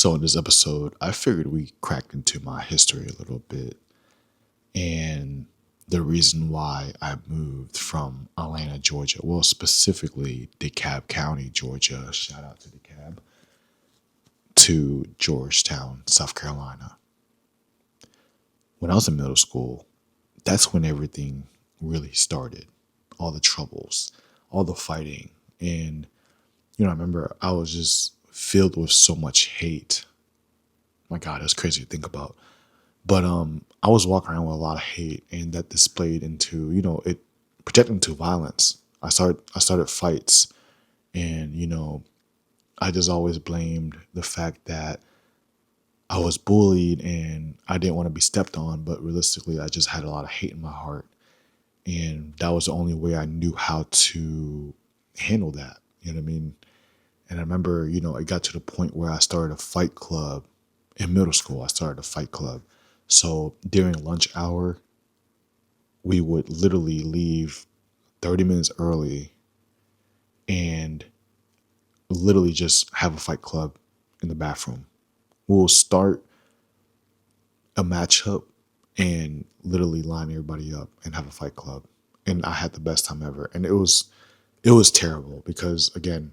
So in this episode, I figured we cracked into my history a little bit and the reason why I moved from Atlanta, Georgia, well, specifically DeKalb County, Georgia, shout out to DeKalb, to Georgetown, South Carolina. When I was in middle school, that's when everything really started. All the troubles, all the fighting. And, I remember I was just filled with so much hate. My God, it's crazy to think about. But I was walking around with a lot of hate, and that displayed into, it projected into violence. I started fights, and I just always blamed the fact that I was bullied and I didn't want to be stepped on. But realistically, I just had a lot of hate in my heart, and that was the only way I knew how to handle that. You know what I mean? And I remember, it got to the point where I started a fight club in middle school. I started a fight club. So during lunch hour, we would literally leave 30 minutes early and literally just have a fight club in the bathroom. We'll start a matchup and literally line everybody up and have a fight club. And I had the best time ever. And it was terrible because, again,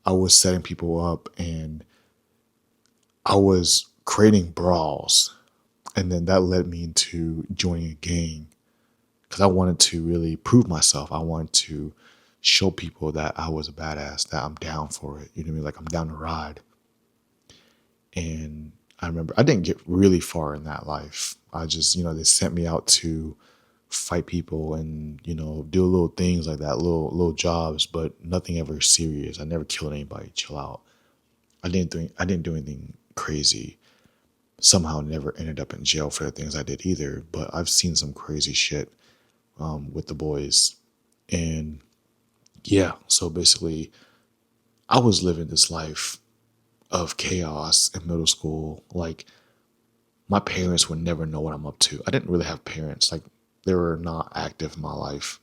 I was setting people up and I was creating brawls. And then that led me into joining a gang because I wanted to really prove myself. I wanted to show people that I was a badass, that I'm down for it. You know what I mean? Like, I'm down to ride. And I remember I didn't get really far in that life. I just, they sent me out to fight people and, do little things like that, little jobs, but nothing ever serious. I never killed anybody. Chill out. I didn't do anything crazy. Somehow never ended up in jail for the things I did either. But I've seen some crazy shit with the boys. And yeah, so basically I was living this life of chaos in middle school. Like, my parents would never know what I'm up to. I didn't really have parents. Like, they were not active in my life.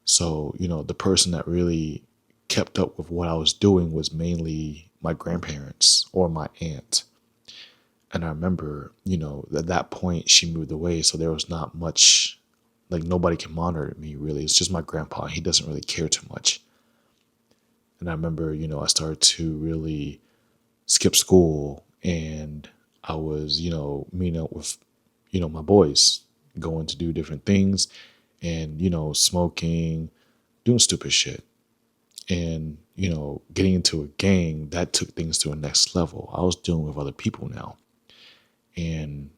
So, the person that really kept up with what I was doing was mainly my grandparents or my aunt. And I remember, at that point she moved away. So there was not much, like, nobody can monitor me really. It's just my grandpa. He doesn't really care too much. And I remember, I started to really skip school and I was, meeting up with, my boys, going to do different things and, smoking, doing stupid shit. And, getting into a gang, that took things to a next level. I was dealing with other people now. And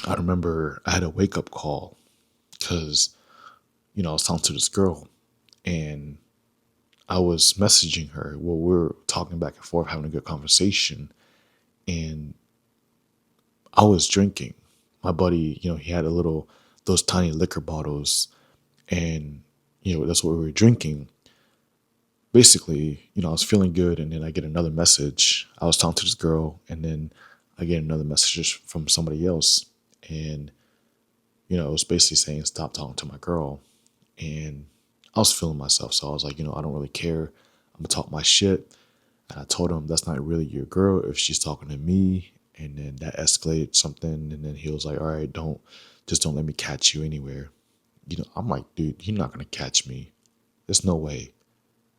I remember I had a wake up call because, I was talking to this girl and I was messaging her. Well, we were talking back and forth, having a good conversation. And I was drinking. My buddy, he had those tiny liquor bottles. And, that's what we were drinking. Basically, I was feeling good. And then I get another message. I was talking to this girl. And then I get another message from somebody else. And, it was basically saying, stop talking to my girl. And I was feeling myself. So I was like, I don't really care. I'm going to talk my shit. And I told him that's not really your girl if she's talking to me. And then that escalated something. And then he was like, all right, don't let me catch you anywhere. I'm like, dude, you're not going to catch me. There's no way.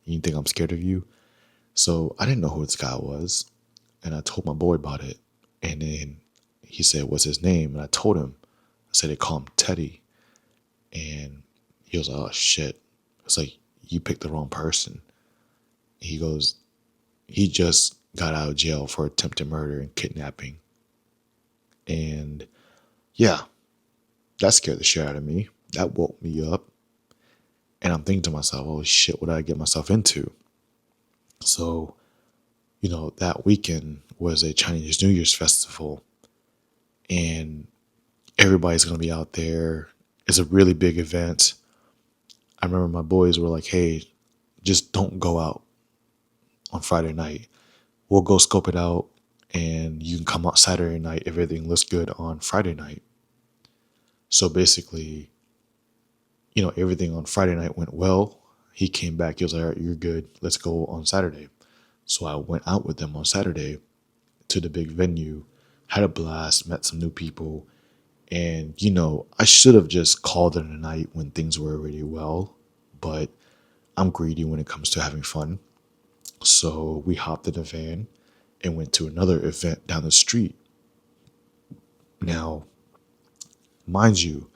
You think I'm scared of you? So I didn't know who this guy was. And I told my boy about it. And then he said, what's his name? And I told him. I said, they call him Teddy. And he was like, oh, shit. It's like, you picked the wrong person. He goes, he just got out of jail for attempted murder and kidnapping. And yeah, that scared the shit out of me. That woke me up. And I'm thinking to myself, oh shit, what did I get myself into? So, that weekend was a Chinese New Year's festival. And everybody's going to be out there. It's a really big event. I remember my boys were like, hey, just don't go out on Friday night. We'll go scope it out and you can come out Saturday night if everything looks good on Friday night. So basically, everything on Friday night went well. He came back. He was like, all right, you're good. Let's go on Saturday. So I went out with them on Saturday to the big venue, had a blast, met some new people. And, I should have just called it a night when things were already well, but I'm greedy when it comes to having fun. So we hopped in a van and went to another event down the street. Now, mind you,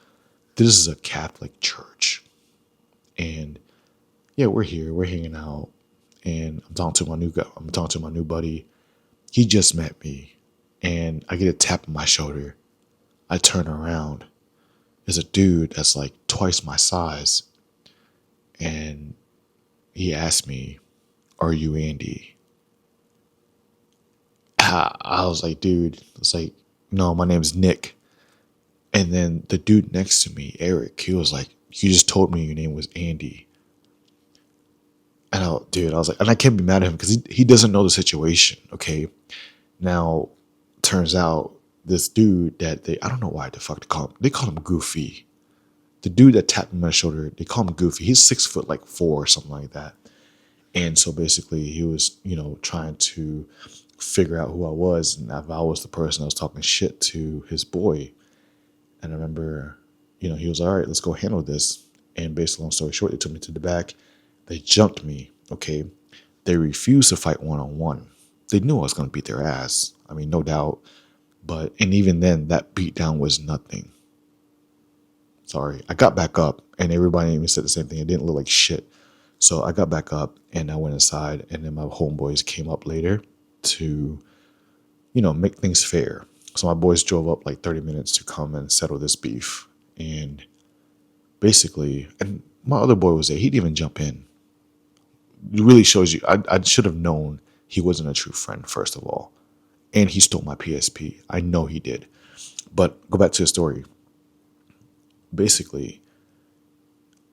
this is a Catholic church. And yeah, we're here, we're hanging out, and I'm talking to my new guy. I'm talking to my new buddy. He just met me, and I get a tap on my shoulder. I turn around. There's a dude that's like twice my size, and he asked me, "Are you Andy?" I was like, "Dude," it's like, "No, my name's Nick." And then the dude next to me, Eric, he was like, "You just told me your name was Andy." And I was like, and I can't be mad at him because he doesn't know the situation. Okay. Now, turns out this dude that I don't know why the fuck they call him Goofy. The dude that tapped me on the shoulder, they call him Goofy. He's 6 foot like 4 or something like that. And so basically he was, trying to figure out who I was and if I was the person that was talking shit to his boy. And I remember, he was all right, let's go handle this. And basically, long story short, they took me to the back. They jumped me, okay? They refused to fight one-on-one. They knew I was going to beat their ass. I mean, no doubt. And even then, that beatdown was nothing. Sorry. I got back up, and everybody even said the same thing. It didn't look like shit. So I got back up, and I went inside, and then my homeboys came up later to, make things fair. So my boys drove up like 30 minutes to come and settle this beef. And basically, and my other boy was there. He didn't even jump in. It really shows you, I should have known he wasn't a true friend, first of all. And he stole my PSP. I know he did. But go back to the story. Basically,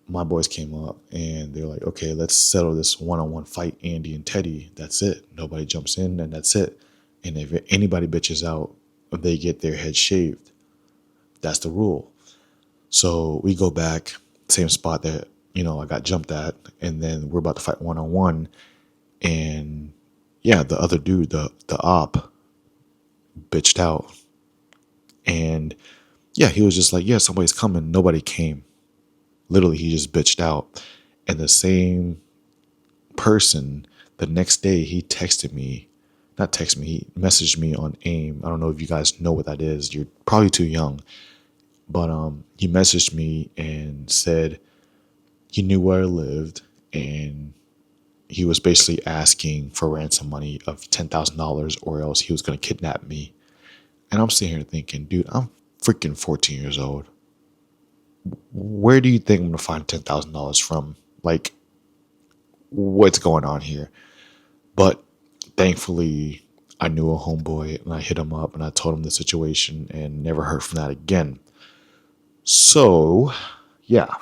my boys came up and they're like, okay, let's settle this one-on-one fight, Andy and Teddy. That's it. Nobody jumps in and that's it. And if anybody bitches out, they get their head shaved. That's the rule. So we go back, same spot that, I got jumped at. And then we're about to fight one-on-one. And yeah, the other dude, the op, bitched out. And yeah, he was just like, yeah, somebody's coming. Nobody came. Literally, he just bitched out. And the same person, the next day, he texted me. Not text me, he messaged me on AIM. I don't know if you guys know what that is. You're probably too young. But he messaged me and said he knew where I lived. And he was basically asking for ransom money of $10,000 or else he was going to kidnap me. And I'm sitting here thinking, dude, I'm freaking 14 years old. Where do you think I'm going to find $10,000 from? Like, what's going on here? But thankfully, I knew a homeboy and I hit him up and I told him the situation and never heard from that again. So, yeah.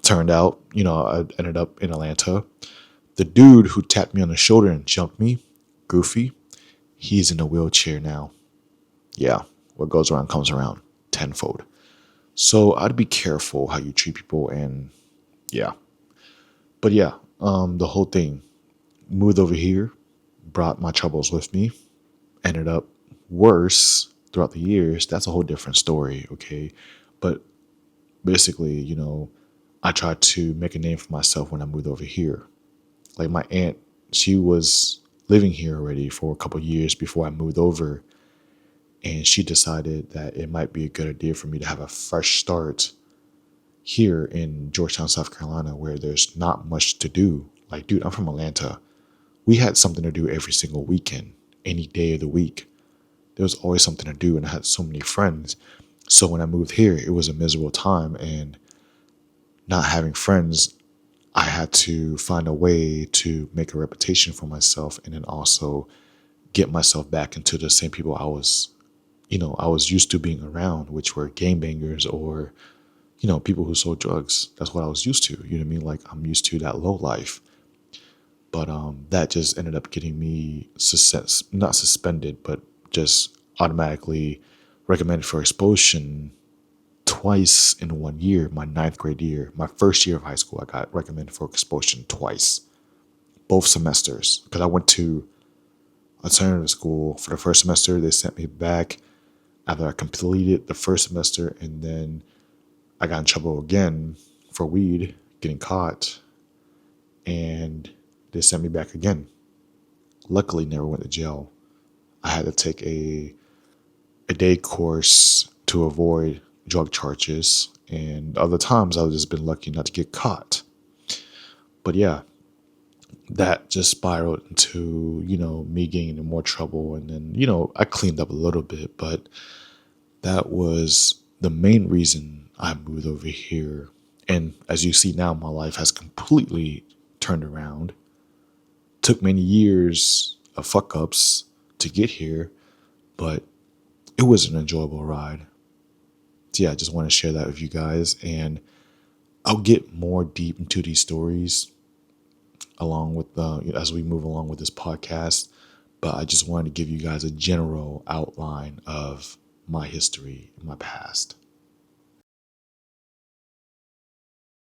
Turned out, I ended up in Atlanta. The dude who tapped me on the shoulder and jumped me, Goofy, he's in a wheelchair now. Yeah, what goes around comes around tenfold. So I'd be careful how you treat people and yeah. But yeah, the whole thing, moved over here, brought my troubles with me, ended up worse throughout the years. That's a whole different story, okay? But basically, I tried to make a name for myself when I moved over here. Like my aunt, she was living here already for a couple of years before I moved over. And she decided that it might be a good idea for me to have a fresh start here in Georgetown, South Carolina, where there's not much to do. Like, dude, I'm from Atlanta. We had something to do every single weekend, any day of the week. There was always something to do, and I had so many friends. So when I moved here, it was a miserable time, and not having friends, I had to find a way to make a reputation for myself and then also get myself back into the same people I was used to being around, which were gangbangers or, people who sold drugs. That's what I was used to. You know what I mean? Like, I'm used to that low life. But that just ended up getting me not suspended, but just automatically recommended for expulsion twice in 1 year. My 9th grade year, my first year of high school, I got recommended for expulsion twice, both semesters. Because I went to alternative school for the first semester. They sent me back after I completed the first semester, and then I got in trouble again for weed, getting caught, and they sent me back again. Luckily, never went to jail. I had to take a day course to avoid drug charges, and other times I've just been lucky not to get caught. But yeah, that just spiraled into, me getting into more trouble. And then, I cleaned up a little bit, but that was the main reason I moved over here. And as you see now, my life has completely turned around. Took many years of fuck ups to get here, but it was an enjoyable ride. So yeah, I just want to share that with you guys. And I'll get more deep into these stories along with as we move along with this podcast. But I just wanted to give you guys a general outline of my history, my past.